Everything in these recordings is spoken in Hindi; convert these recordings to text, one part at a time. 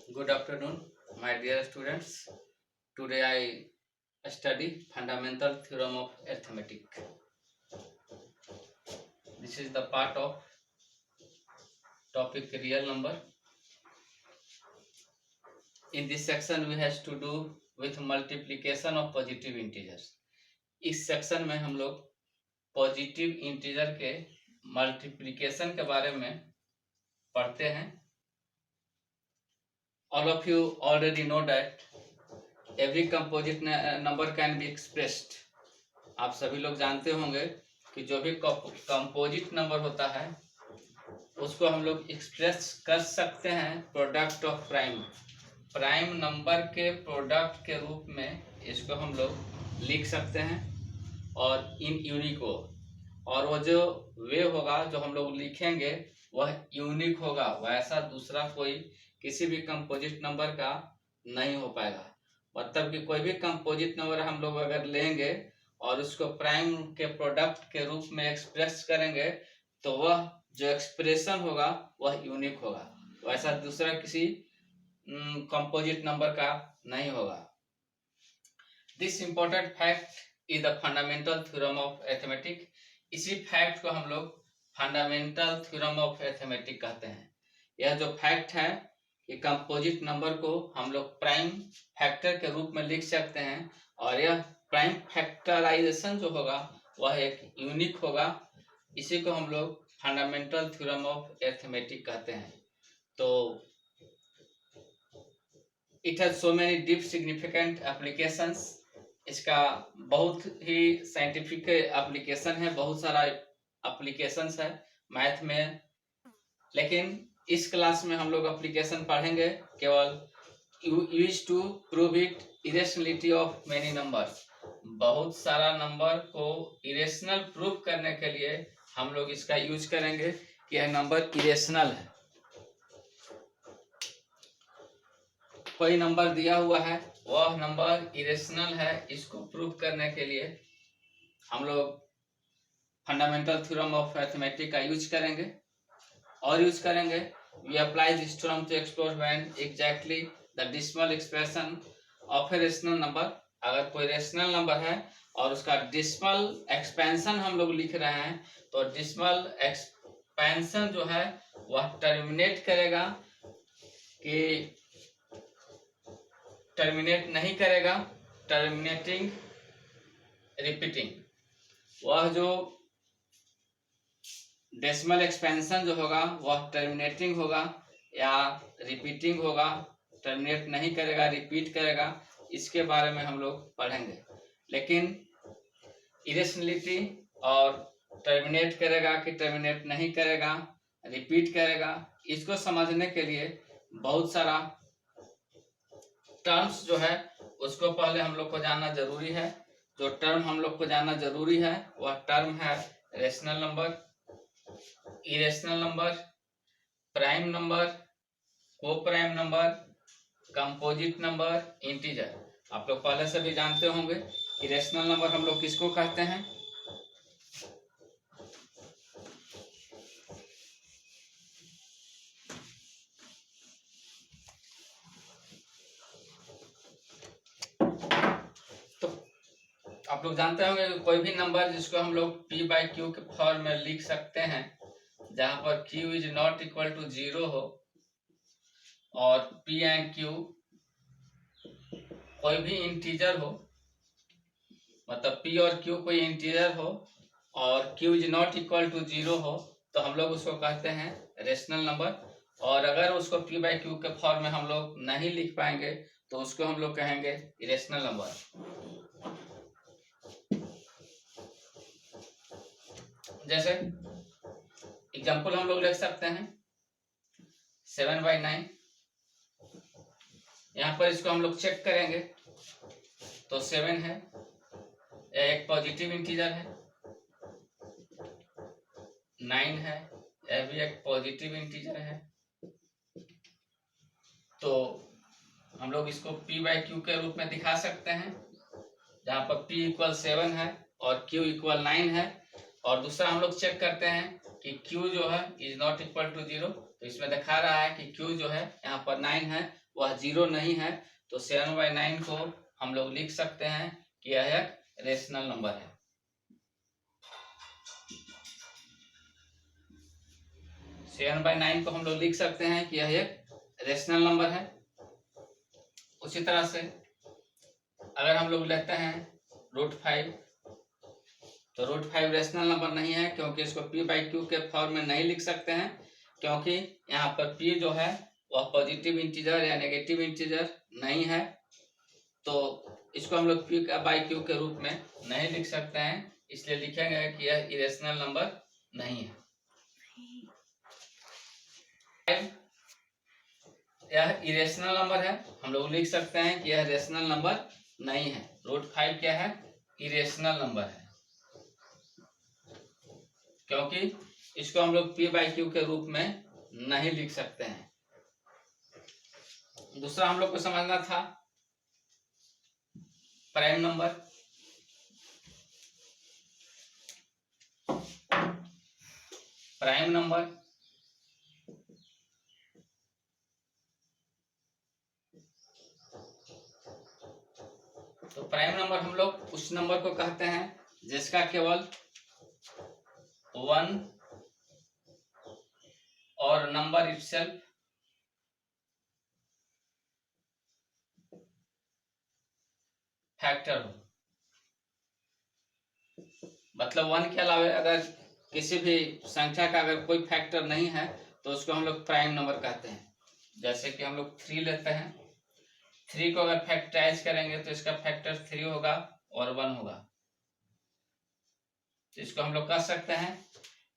Good afternoon, my dear students. Today I study fundamental theorem of arithmetic. This is the part of topic real number. In this section we has to do with multiplication of positive integers. इस सेक्शन में हम लोग पॉजिटिव इंटीजर के मल्टीप्लिकेशन के बारे में पढ़ते हैं. All of you already know that every composite number can be expressed. आप सभी लोग जानते होंगे कि जो भी कंपोजिट नंबर होता है उसको हम लोग एक्सप्रेस कर सकते हैं प्रोडक्ट ऑफ प्राइम नंबर के प्रोडक्ट के रूप में इसको हम लोग लिख सकते हैं और इन यूनिक हो, और वो जो वे होगा जो हम लोग लिखेंगे वह यूनिक होगा, वैसा दूसरा कोई किसी भी कंपोजिट नंबर का नहीं हो पाएगा. मतलब कि कोई भी कंपोजिट नंबर हम लोग अगर लेंगे और उसको प्राइम के प्रोडक्ट के रूप में एक्सप्रेस करेंगे तो वह जो एक्सप्रेशन होगा वह यूनिक होगा, वैसा दूसरा किसी कंपोजिट नंबर का नहीं होगा. This important fact is the fundamental theorem of arithmetic. इसी फैक्ट को हम लोग फंडामेंटल थ्योरम ऑफ अरिथमेटिक कहते हैं. यह जो फैक्ट है कि कंपोजिट नंबर को हम लोग प्राइम फैक्टर के रूप में लिख सकते हैं और यह प्राइम फैक्टराइजेशन जो होगा वह एक यूनिक होगा, इसी को हम लोग फंडामेंटल थ्योरम ऑफ अरिथमेटिक कहते हैं. तो it has so many deep significant applications. इसका बहुत ही साइंटिफिक एप्लीकेशन है, बहुत सारा एप्लीकेशंस है मैथ में, लेकिन इस क्लास में हम लोग एप्लीकेशन पढ़ेंगे केवल use to prove it irrationality of many numbers. बहुत सारा नंबर को इरेशनल प्रूव करने के लिए हम लोग इसका यूज करेंगे कि यह नंबर इरेशनल है. कोई नंबर दिया हुआ है वह नंबर इरेशनल है, इसको प्रूव करने के लिए हम लोग फंडामेंटल थ्योरम ऑफ अरिथमेटिक का यूज करेंगे और यूज करेंगे we apply this theorem to explore when exactly the decimal expression of a rational number. अगर कोई रेशनल नंबर है और उसका डेसिमल एक्सपेंशन हम लोग लिख रहे हैं तो डेसिमल एक्सपेंशन जो है वह टर्मिनेट करेगा कि टर्मिनेट नहीं करेगा, टर्मिनेटिंग रिपीटिंग. वह जो डेसिमल एक्सपेंशन जो होगा वह टर्मिनेटिंग होगा या रिपीटिंग होगा, टर्मिनेट नहीं करेगा, रिपीट करेगा. इसके बारे में हम लोग पढ़ेंगे. लेकिन इरेशनलिटी और टर्मिनेट करेगा कि टर्मिनेट नहीं करेगा, रिपीट करेगा, इसको समझने के लिए बहुत सारा टर्म्स जो है उसको पहले हम लोग को जानना जरूरी है. जो टर्म हम लोग को जानना जरूरी है वह टर्म है rational number, irrational number, prime number, coprime number, composite number, integer. आप लोग पहले से भी जानते होंगे कि रेशनल नंबर हम लोग किसको कहते हैं. तो आप लोग जानते होंगे कि कोई भी नंबर जिसको हम लोग p बाई क्यू के फॉर्म में लिख सकते हैं, जहां पर q is not equal to 0 हो और p एंड q कोई भी इंटीजर हो, मतलब p और q कोई इंटीजर हो और q is not equal to 0 हो, तो हम लोग उसको कहते हैं रेशनल नंबर. और अगर उसको p बाई क्यू के फॉर्म में हम लोग नहीं लिख पाएंगे तो उसको हम लोग कहेंगे इरेशनल नंबर. जैसे एग्जाम्पल हम लोग लिख सकते हैं 7/9. यहाँ पर इसको हम लोग चेक करेंगे तो 7 है, यह एक पॉजिटिव इंटीजर है. 9 है, यह भी एक पॉजिटिव इंटीजर है. तो हम लोग इसको p बाई क्यू के रूप में दिखा सकते हैं, जहाँ पर p इक्वल 7 है और q इक्वल 9 है. और दूसरा हम लोग चेक करते हैं कि q जो है इज नॉट इक्वल टू 0, तो इसमें दिखा रहा है कि Q जो है यहाँ पर 9 है, वह 0 नहीं है, तो 7/9 को हम लोग लिख सकते हैं कि यह एक रेशनल नंबर है। 7/9 को हम लोग लिख सकते हैं कि यह एक रेशनल नंबर है। उसी तरह से अगर हम लोग लेते हैं √5, तो √5 रेशनल नंबर नहीं है, क्योंकि इसको p/q के फॉर्म में नहीं लिख सकते हैं, क्योंकि यहाँ पर p जो है वह पॉजिटिव इंटीजर या नेगेटिव इंटीजर नहीं है, तो इसको हम लोग p/q के रूप में नहीं लिख सकते हैं, इसलिए लिखेंगे कि यह इरेशनल नंबर नहीं है। यह इरेशनल नंबर है, हम लोग लिख सकते हैं कि यह रेशनल नंबर नहीं है। √5 क्या है? इरेशनल नंबर है, क्योंकि इसको हम लोग p/q के रूप में नहीं लिख सकते हैं। दूसरा हम लोग को समझना था प्राइम नंबर। प्राइम नंबर तो प्राइम नंबर हम लोग उस नंबर को कहते हैं जिसका केवल 1 और नंबर इटसेल्फ फैक्टर हो। मतलब 1 के अलावा अगर किसी भी संख्या का अगर कोई फैक्टर नहीं है तो उसको हम लोग प्राइम नंबर कहते हैं। जैसे कि हम लोग 3 लेते हैं, 3 को अगर फैक्टराइज करेंगे तो इसका फैक्टर 3 होगा और 1 होगा, तो इसको हम लोग कह सकते हैं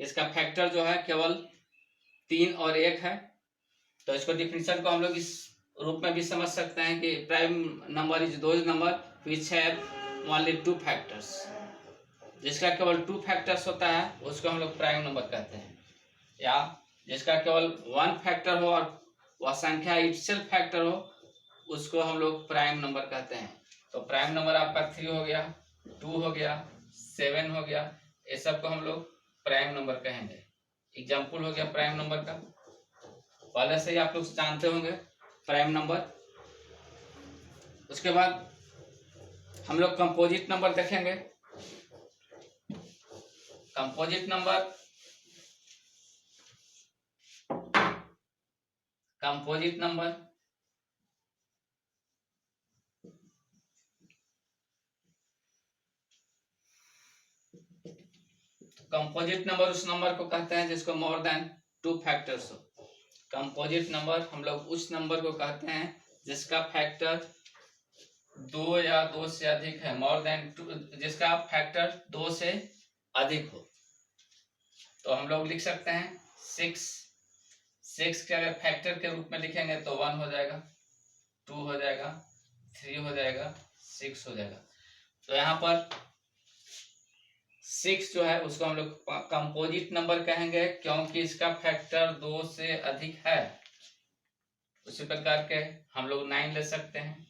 इसका फैक्टर जो है केवल 3 और 1 है। तो इसको डिफिनेशन को हम लोग इस रूप में भी समझ सकते हैं कि prime number is those number which have only 2 factors. जिसका केवल 2 फैक्टर्स होता है उसको हम लोग प्राइम नंबर कहते हैं, या जिसका केवल 1 फैक्टर हो और वह संख्या इटसेल्फ फैक्टर हो उसको हम लोग प्राइम नंबर कहते हैं। तो प्राइम नंबर आपका 3 हो गया, 2 हो गया, 7 हो गया, ये सब को हम लोग प्राइम नंबर कहेंगे। एग्जाम्पल हो गया प्राइम नंबर का, पहले से ही आप लोग जानते होंगे प्राइम नंबर। उसके बाद हम लोग कंपोजिट नंबर देखेंगे। कंपोजिट नंबर कंपोजिट नंबर उस नंबर को कहते हैं जिसको मोर देन 2 फैक्टर्स हो। कंपोजिट नंबर हम लोग उस नंबर को कहते हैं जिसका फैक्टर 2 या 2 से अधिक है, मोर देन 2, जिसका फैक्टर 2 से अधिक हो। तो हम लोग लिख सकते हैं 6 के अगर फैक्टर के रूप में लिखेंगे तो 1 हो जाएगा, 2 हो जाएगा, 3 हो जाएगा, 6 हो जाएगा। तो यहाँ पर 6 जो है उसको हम लोग कंपोजिट नंबर कहेंगे, क्योंकि इसका फैक्टर 2 से अधिक है। उसी प्रकार के हम लोग 9 ले सकते हैं,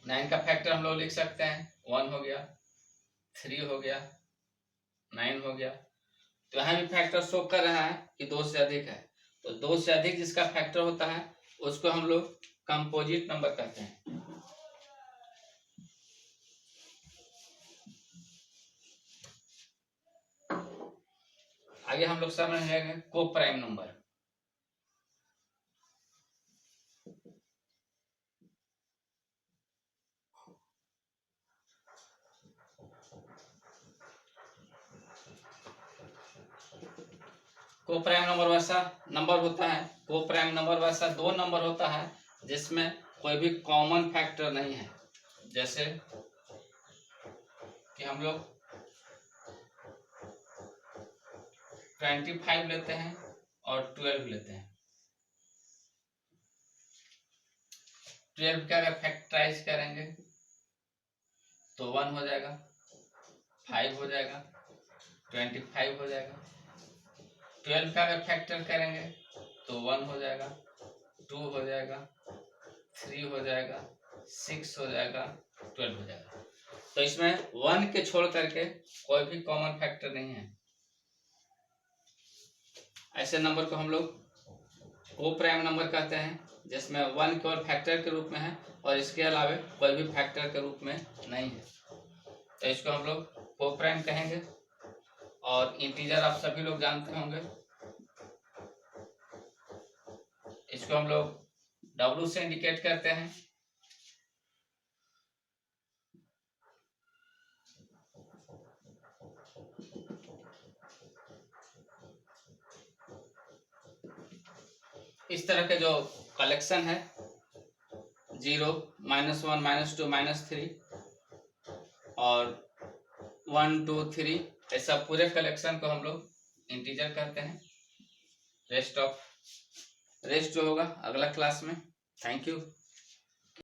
9 का फैक्टर हम लोग लिख सकते हैं 1 हो गया, 3 हो गया, 9 हो गया। तो यहाँ भी फैक्टर शो कर रहा है कि 2 से अधिक है, तो 2 से अधिक जिसका फैक्टर होता है उसको हम लोग कंपोजिट नंबर कहते हैं। आगे हम लोग समझेंगे को prime number. Coprime number वैसा नंबर होता है, को प्राइम नंबर वैसा 2 नंबर होता है जिसमें कोई भी कॉमन फैक्टर नहीं है। जैसे कि हम लोग 25 लेते हैं और 12 लेते हैं। 12 का अगर फैक्टराइज करेंगे तो 1 हो जाएगा, 5 हो जाएगा, 25 हो जाएगा। 12 का अगर फैक्टर करेंगे तो 1 हो जाएगा, 2 हो जाएगा, 3 हो जाएगा, 6 हो जाएगा, 12 हो जाएगा। तो इसमें 1 के छोड़ करके कोई भी कॉमन फैक्टर नहीं है। ऐसे नंबर को हम लोग को प्राइम नंबर कहते हैं, जिसमें 1 केवल फैक्टर के रूप में है और इसके अलावा कोई भी फैक्टर के रूप में नहीं है, तो इसको हम लोग को प्राइम कहेंगे। और इंटीजर आप सभी लोग जानते होंगे, इसको हम लोग W से इंडिकेट करते हैं। इस तरह के जो कलेक्शन है 0, -1, -2, -3 और 1, 2, 3, ऐसा पूरे कलेक्शन को हम लोग इंटीजर कहते हैं। रेस्ट जो होगा अगला क्लास में। Thank you.